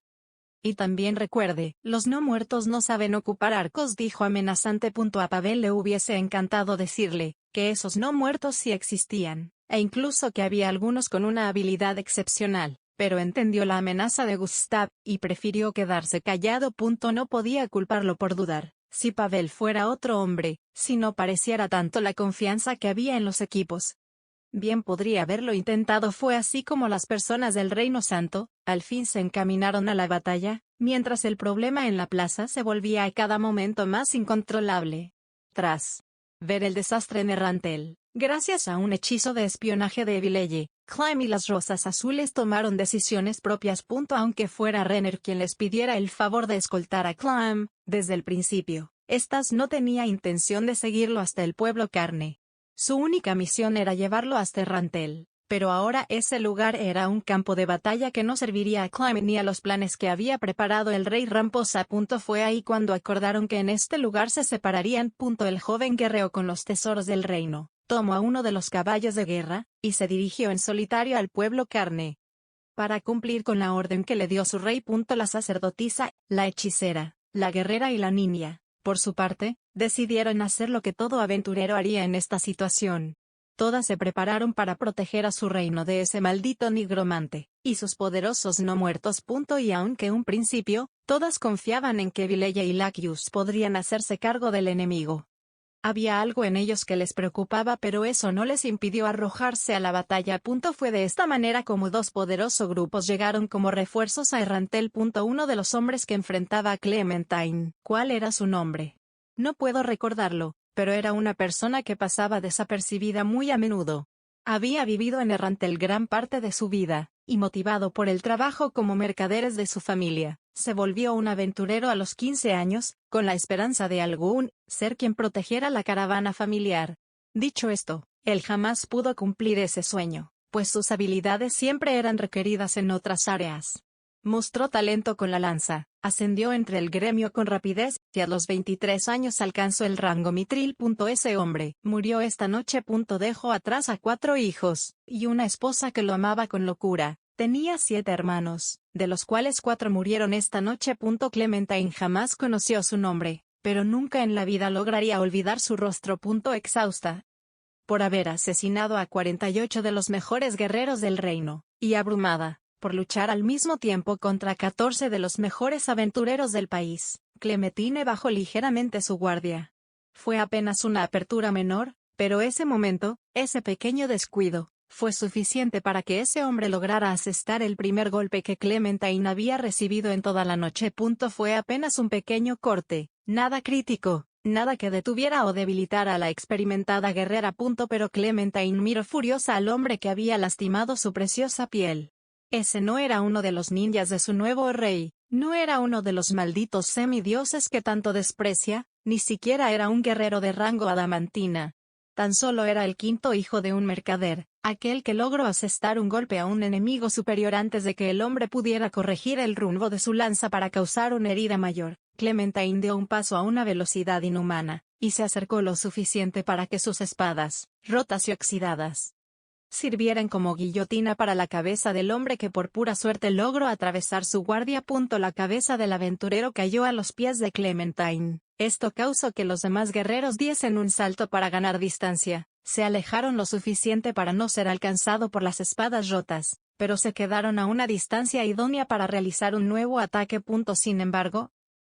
«Y también recuerde, los no muertos no saben ocupar arcos», dijo amenazante. A Pavel le hubiese encantado decirle que esos no muertos sí existían, e incluso que había algunos con una habilidad excepcional, pero entendió la amenaza de Gustav, y prefirió quedarse callado. No podía culparlo por dudar. Si Pavel fuera otro hombre, si no pareciera tanto la confianza que había en los equipos, bien podría haberlo intentado. Fue así como las personas del Reino Santo, al fin se encaminaron a la batalla, mientras el problema en la plaza se volvía a cada momento más incontrolable. Tras ver el desastre en Errantel, gracias a un hechizo de espionaje de Evileye, Clem y las Rosas Azules tomaron decisiones propias. Aunque fuera Renner quien les pidiera el favor de escoltar a Clem, desde el principio, estas no tenía intención de seguirlo hasta el pueblo Carne. Su única misión era llevarlo hasta Errantel, pero ahora ese lugar era un campo de batalla que no serviría a Clem ni a los planes que había preparado el rey Ramposa. Fue ahí cuando acordaron que en este lugar se separarían. El joven guerreó con los tesoros del reino, tomó a uno de los caballos de guerra, y se dirigió en solitario al pueblo Carne para cumplir con la orden que le dio su rey. La sacerdotisa, la hechicera, la guerrera y la niña, por su parte, decidieron hacer lo que todo aventurero haría en esta situación. Todas se prepararon para proteger a su reino de ese maldito nigromante, y sus poderosos no muertos. Y aunque un principio, todas confiaban en que Evileye y Laccius podrían hacerse cargo del enemigo, había algo en ellos que les preocupaba, pero eso no les impidió arrojarse a la batalla. Fue de esta manera como dos poderosos grupos llegaron como refuerzos a Errantel. Uno de los hombres que enfrentaba a Clementine. ¿Cuál era su nombre? No puedo recordarlo, pero era una persona que pasaba desapercibida muy a menudo. Había vivido en Errantel gran parte de su vida, y motivado por el trabajo como mercaderes de su familia, se volvió un aventurero a los 15 años, con la esperanza de algún ser quien protegiera la caravana familiar. Dicho esto, Él jamás pudo cumplir ese sueño, pues sus habilidades siempre eran requeridas en otras áreas. Mostró talento con la lanza, ascendió entre el gremio con rapidez, y a los 23 años alcanzó el rango mitril. Ese hombre murió esta noche. Dejó atrás a 4 hijos, y una esposa que lo amaba con locura. Tenía 7 hermanos, de los cuales 4 murieron esta noche. Clementine jamás conoció su nombre, pero nunca en la vida lograría olvidar su rostro. Exhausta por haber asesinado a 48 de los mejores guerreros del reino, y abrumada por luchar al mismo tiempo contra 14 de los mejores aventureros del país, Clementine bajó ligeramente su guardia. Fue apenas una apertura menor, pero ese momento, ese pequeño descuido, fue suficiente para que ese hombre lograra asestar el primer golpe que Clementine había recibido en toda la noche. Fue apenas un pequeño corte, nada crítico, nada que detuviera o debilitara a la experimentada guerrera. Pero Clementine miró furiosa al hombre que había lastimado su preciosa piel. Ese no era uno de los ninjas de su nuevo rey, no era uno de los malditos semidioses que tanto desprecia, ni siquiera era un guerrero de rango adamantina. Tan solo era el 5º hijo de un mercader, aquel que logró asestar un golpe a un enemigo superior antes de que el hombre pudiera corregir el rumbo de su lanza para causar una herida mayor. Clementine dio un paso a una velocidad inhumana, y se acercó lo suficiente para que sus espadas, rotas y oxidadas, sirvieran como guillotina para la cabeza del hombre que por pura suerte logró atravesar su guardia. La cabeza del aventurero cayó a los pies de Clementine. Esto causó que los demás guerreros diesen un salto para ganar distancia, se alejaron lo suficiente para no ser alcanzado por las espadas rotas, pero se quedaron a una distancia idónea para realizar un nuevo ataque. Sin embargo,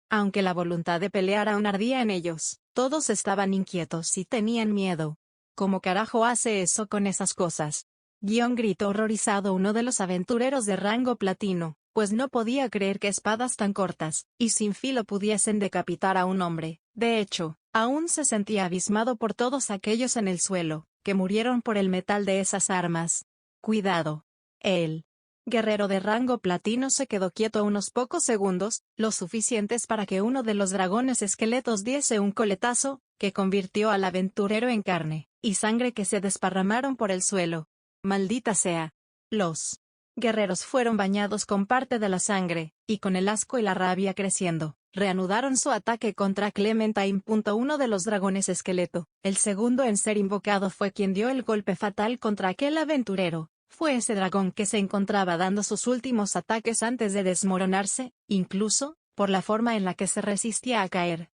aunque la voluntad de pelear aún ardía en ellos, todos estaban inquietos y tenían miedo. ¿Cómo carajo hace eso con esas cosas? Gritó horrorizado uno de los aventureros de rango platino, pues no podía creer que espadas tan cortas y sin filo pudiesen decapitar a un hombre. De hecho, aún se sentía abismado por todos aquellos en el suelo, que murieron por el metal de esas armas. Cuidado. El guerrero de rango platino se quedó quieto unos pocos segundos, lo suficientes para que uno de los dragones esqueletos diese un coletazo, que convirtió al aventurero en carne y sangre que se desparramaron por el suelo. Maldita sea. Los guerreros fueron bañados con parte de la sangre, y con el asco y la rabia creciendo, reanudaron su ataque contra Clementine. Uno de los dragones esqueleto, el segundo en ser invocado, fue quien dio el golpe fatal contra aquel aventurero. Fue ese dragón que se encontraba dando sus últimos ataques antes de desmoronarse, incluso, por la forma en la que se resistía a caer.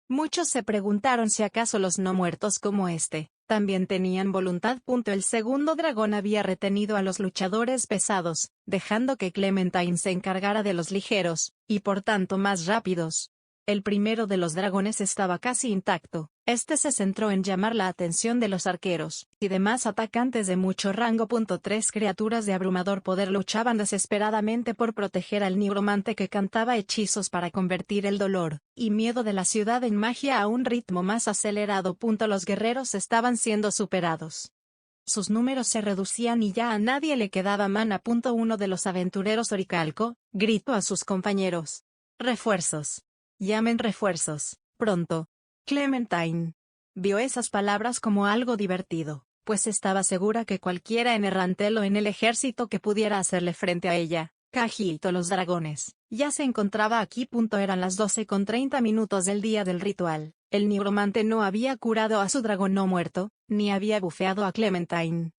Muchos se preguntaron si acaso los no muertos como este también tenían voluntad. El segundo dragón había retenido a los luchadores pesados, dejando que Clementine se encargara de los ligeros, y por tanto más rápidos. El primero de los dragones estaba casi intacto. Este se centró en llamar la atención de los arqueros y demás atacantes de mucho rango. 3 criaturas de abrumador poder luchaban desesperadamente por proteger al nigromante que cantaba hechizos para convertir el dolor y miedo de la ciudad en magia a un ritmo más acelerado. Los guerreros estaban siendo superados. Sus números se reducían y ya a nadie le quedaba mana. Uno de los aventureros oricalco gritó a sus compañeros: ¡refuerzos! Llamen refuerzos, pronto. Clementine vio esas palabras como algo divertido, pues estaba segura que cualquiera en Errantel o en el ejército que pudiera hacerle frente a ella. Cajito los dragones, ya se encontraba aquí. Eran las 12:30 del día del ritual. El nigromante no había curado a su dragón no muerto, ni había bufeado a Clementine.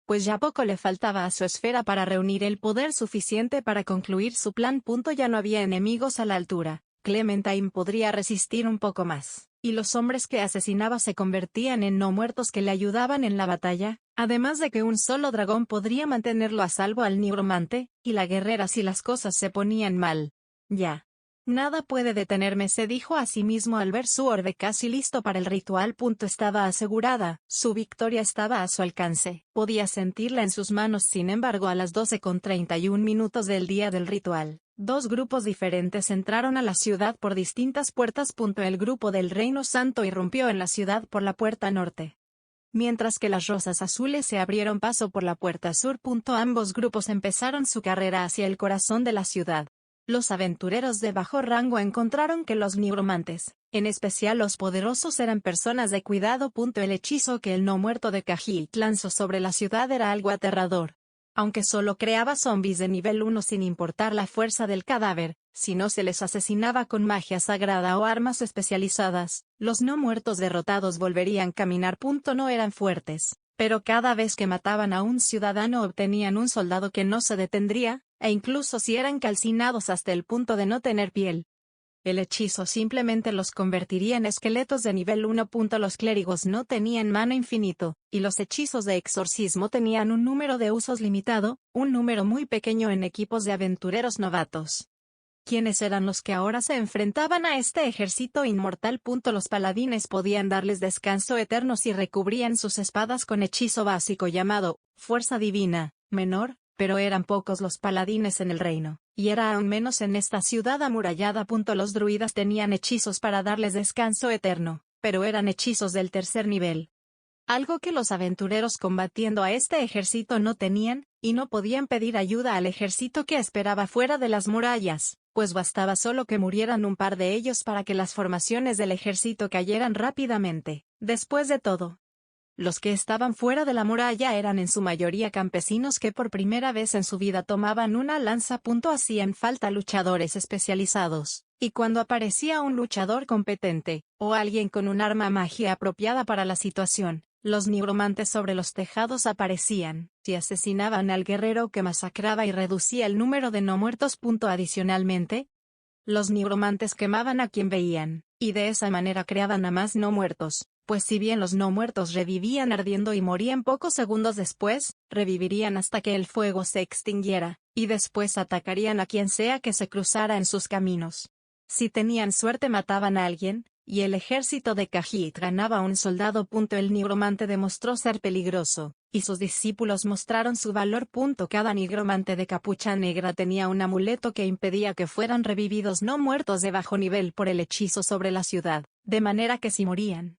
Pues ya poco le faltaba a su esfera para reunir el poder suficiente para concluir su plan. Ya no había enemigos a la altura. Clementine podría resistir un poco más, y los hombres que asesinaba se convertían en no muertos que le ayudaban en la batalla, además de que un solo dragón podría mantenerlo a salvo al nigromante, y la guerrera si las cosas se ponían mal. Ya. Nada puede detenerme, se dijo a sí mismo al ver su orbe casi listo para el ritual. Estaba asegurada, su victoria estaba a su alcance, podía sentirla en sus manos. Sin embargo, a las 12:31 del día del ritual, 2 grupos diferentes entraron a la ciudad por distintas puertas. El grupo del Reino Santo irrumpió en la ciudad por la puerta norte, mientras que las rosas azules se abrieron paso por la puerta sur. Ambos grupos empezaron su carrera hacia el corazón de la ciudad. Los aventureros de bajo rango encontraron que los nigromantes, en especial los poderosos, eran personas de cuidado. El hechizo que el no muerto de Khajiit lanzó sobre la ciudad era algo aterrador. Aunque solo creaba zombies de nivel 1 sin importar la fuerza del cadáver, si no se les asesinaba con magia sagrada o armas especializadas, los no muertos derrotados volverían a caminar. No eran fuertes, pero cada vez que mataban a un ciudadano obtenían un soldado que no se detendría, e incluso si eran calcinados hasta el punto de no tener piel. El hechizo simplemente los convertiría en esqueletos de nivel 1. Los clérigos no tenían mana infinito, y los hechizos de exorcismo tenían un número de usos limitado, un número muy pequeño en equipos de aventureros novatos. ¿Quiénes eran los que ahora se enfrentaban a este ejército inmortal? Los paladines podían darles descanso eterno si recubrían sus espadas con hechizo básico llamado Fuerza Divina, menor, pero eran pocos los paladines en el reino, y era aún menos en esta ciudad amurallada. Los druidas tenían hechizos para darles descanso eterno, pero eran hechizos del tercer nivel. Algo que los aventureros combatiendo a este ejército no tenían, y no podían pedir ayuda al ejército que esperaba fuera de las murallas, pues bastaba solo que murieran un par de ellos para que las formaciones del ejército cayeran rápidamente. Después de todo, los que estaban fuera de la muralla eran en su mayoría campesinos que por primera vez en su vida tomaban una lanza. Hacían falta luchadores especializados, y cuando aparecía un luchador competente, o alguien con un arma magia apropiada para la situación, los nigromantes sobre los tejados aparecían, y asesinaban al guerrero que masacraba y reducía el número de no muertos. Adicionalmente, los nigromantes quemaban a quien veían, y de esa manera creaban a más no muertos. Pues si bien los no muertos revivían ardiendo y morían pocos segundos después, revivirían hasta que el fuego se extinguiera, y después atacarían a quien sea que se cruzara en sus caminos. Si tenían suerte mataban a alguien, y el ejército de Khajiit ganaba un soldado. El nigromante demostró ser peligroso, y sus discípulos mostraron su valor. Cada nigromante de capucha negra tenía un amuleto que impedía que fueran revividos no muertos de bajo nivel por el hechizo sobre la ciudad, de manera que si morían,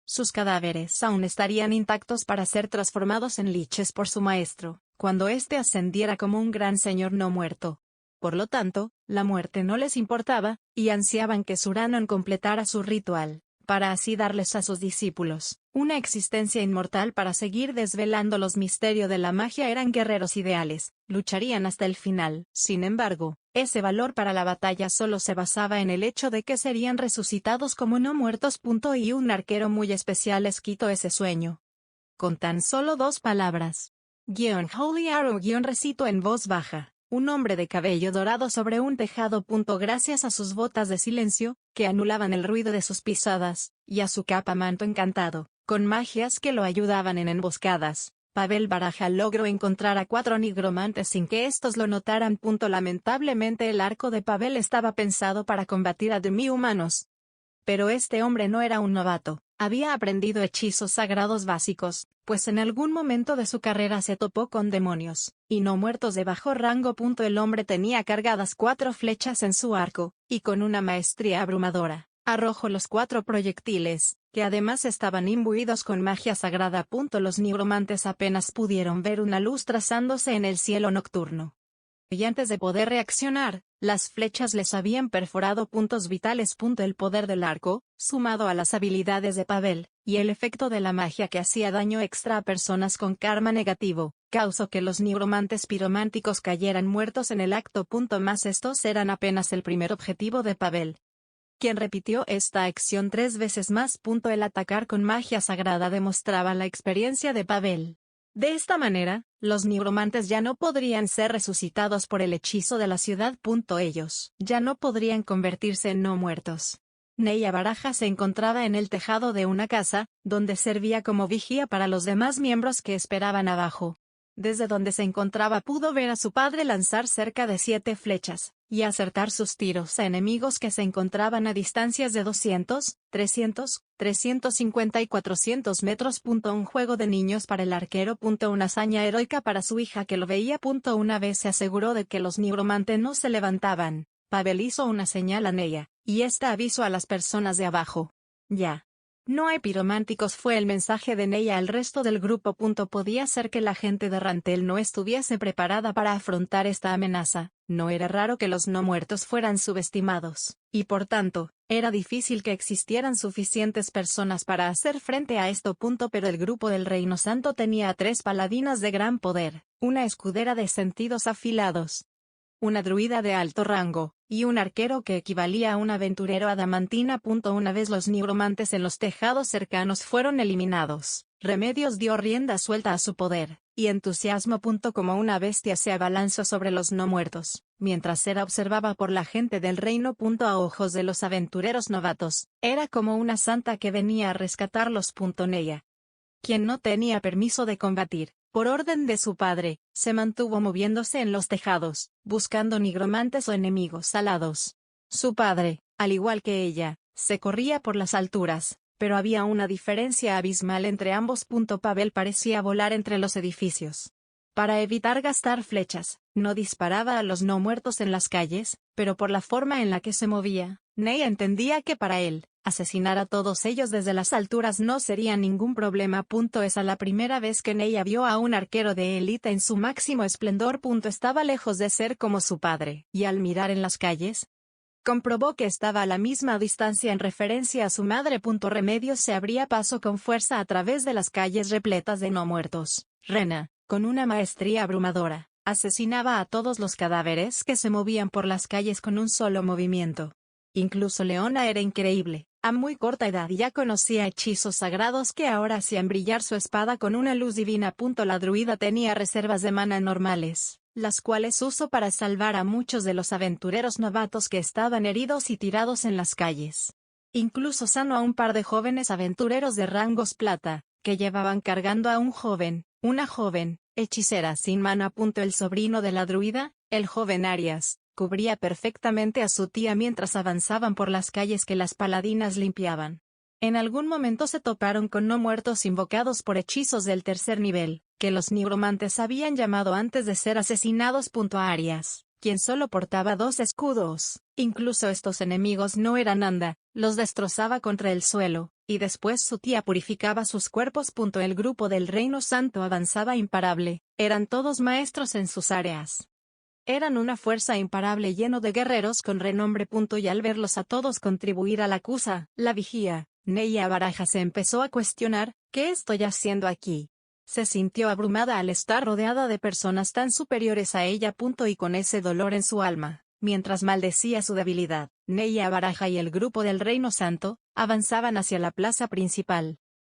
sus cadáveres aún estarían intactos para ser transformados en liches por su maestro, cuando éste ascendiera como un gran señor no muerto. Por lo tanto, la muerte no les importaba, y ansiaban que Suranon completara su ritual, para así darles a sus discípulos una existencia inmortal para seguir desvelando los misterios de la magia. Eran guerreros ideales, lucharían hasta el final. Sin embargo, ese valor para la batalla solo se basaba en el hecho de que serían resucitados como no muertos. Y un arquero muy especial les quitó ese sueño. Con tan solo 2 palabras. Holy Arrow recitó en voz baja. Un hombre de cabello dorado sobre un tejado. Gracias a sus botas de silencio, que anulaban el ruido de sus pisadas, y a su capa manto encantado, con magias que lo ayudaban en emboscadas, Pavel Baraja logró encontrar a 4 nigromantes sin que estos lo notaran. Lamentablemente el arco de Pavel estaba pensado para combatir a demi-humanos. Pero este hombre no era un novato, había aprendido hechizos sagrados básicos, pues en algún momento de su carrera se topó con demonios, y no muertos de bajo rango. El hombre tenía cargadas 4 flechas en su arco, y con una maestría abrumadora, arrojó los 4 proyectiles, que además estaban imbuidos con magia sagrada. Los nigromantes apenas pudieron ver una luz trazándose en el cielo nocturno. Y antes de poder reaccionar, las flechas les habían perforado puntos vitales. El poder del arco, sumado a las habilidades de Pavel, y el efecto de la magia que hacía daño extra a personas con karma negativo, causó que los nigromantes pirománticos cayeran muertos en el acto. Más estos eran apenas el primer objetivo de Pavel, quien repitió esta acción 3 veces más. El atacar con magia sagrada demostraba la experiencia de Pavel. De esta manera, los nigromantes ya no podrían ser resucitados por el hechizo de la ciudad. Ellos ya no podrían convertirse en no muertos. Neya Baraja se encontraba en el tejado de una casa, donde servía como vigía para los demás miembros que esperaban abajo. Desde donde se encontraba pudo ver a su padre lanzar cerca de 7 flechas, y acertar sus tiros a enemigos que se encontraban a distancias de 200, 300, 350 y 400 metros. Un juego de niños para el arquero. Una hazaña heroica para su hija que lo veía. Una vez se aseguró de que los nigromantes no se levantaban, Pavel hizo una señal a Neya, y esta avisó a las personas de abajo. Ya No hay pirománticos, fue el mensaje de Neya al resto del grupo. Podía ser que la gente de Rantel no estuviese preparada para afrontar esta amenaza. No era raro que los no muertos fueran subestimados, y por tanto, era difícil que existieran suficientes personas para hacer frente a esto. Pero el grupo del Reino Santo tenía a 3 paladinas de gran poder, una escudera de sentidos afilados, una druida de alto rango, y un arquero que equivalía a un aventurero adamantina. Una vez los nigromantes en los tejados cercanos fueron eliminados, Remedios dio rienda suelta a su poder y entusiasmo. Como una bestia se abalanzó sobre los no muertos, mientras era observada por la gente del reino. A ojos de los aventureros novatos, era como una santa que venía a rescatarlos. Neya, quien no tenía permiso de combatir, por orden de su padre, se mantuvo moviéndose en los tejados, buscando nigromantes o enemigos alados. Su padre, al igual que ella, se corría por las alturas, pero había una diferencia abismal entre ambos. Pavel parecía volar entre los edificios. Para evitar gastar flechas, no disparaba a los no muertos en las calles, pero por la forma en la que se movía, Neya entendía que para él, asesinar a todos ellos desde las alturas no sería ningún problema. Esa la primera vez que Neya vio a un arquero de élite en su máximo esplendor. Estaba lejos de ser como su padre, y al mirar en las calles, comprobó que estaba a la misma distancia en referencia a su madre. Remedios se abría paso con fuerza a través de las calles repletas de no muertos. Rena, con una maestría abrumadora, asesinaba a todos los cadáveres que se movían por las calles con un solo movimiento. Incluso Leona era increíble. A muy corta edad ya conocía hechizos sagrados que ahora hacían brillar su espada con una luz divina. La druida tenía reservas de mana normales, las cuales usó para salvar a muchos de los aventureros novatos que estaban heridos y tirados en las calles. Incluso sanó a un par de jóvenes aventureros de rangos plata, que llevaban cargando a una joven, hechicera sin mana. El sobrino de la druida, el joven Arias, cubría perfectamente a su tía mientras avanzaban por las calles que las paladinas limpiaban. En algún momento se toparon con no muertos invocados por hechizos del tercer nivel, que los nigromantes habían llamado antes de ser asesinados. A Arias, quien solo portaba 2 escudos, incluso estos enemigos no eran anda, los destrozaba contra el suelo, y después su tía purificaba sus cuerpos. El grupo del Reino Santo avanzaba imparable, eran todos maestros en sus áreas. Eran una fuerza imparable lleno de guerreros con renombre. Y al verlos a todos contribuir a la la vigía, Neya Baraja se empezó a cuestionar, ¿qué estoy haciendo aquí? Se sintió abrumada al estar rodeada de personas tan superiores a ella. Y con ese dolor en su alma, mientras maldecía su debilidad, Neya Baraja y el grupo del Reino Santo, avanzaban hacia la plaza principal.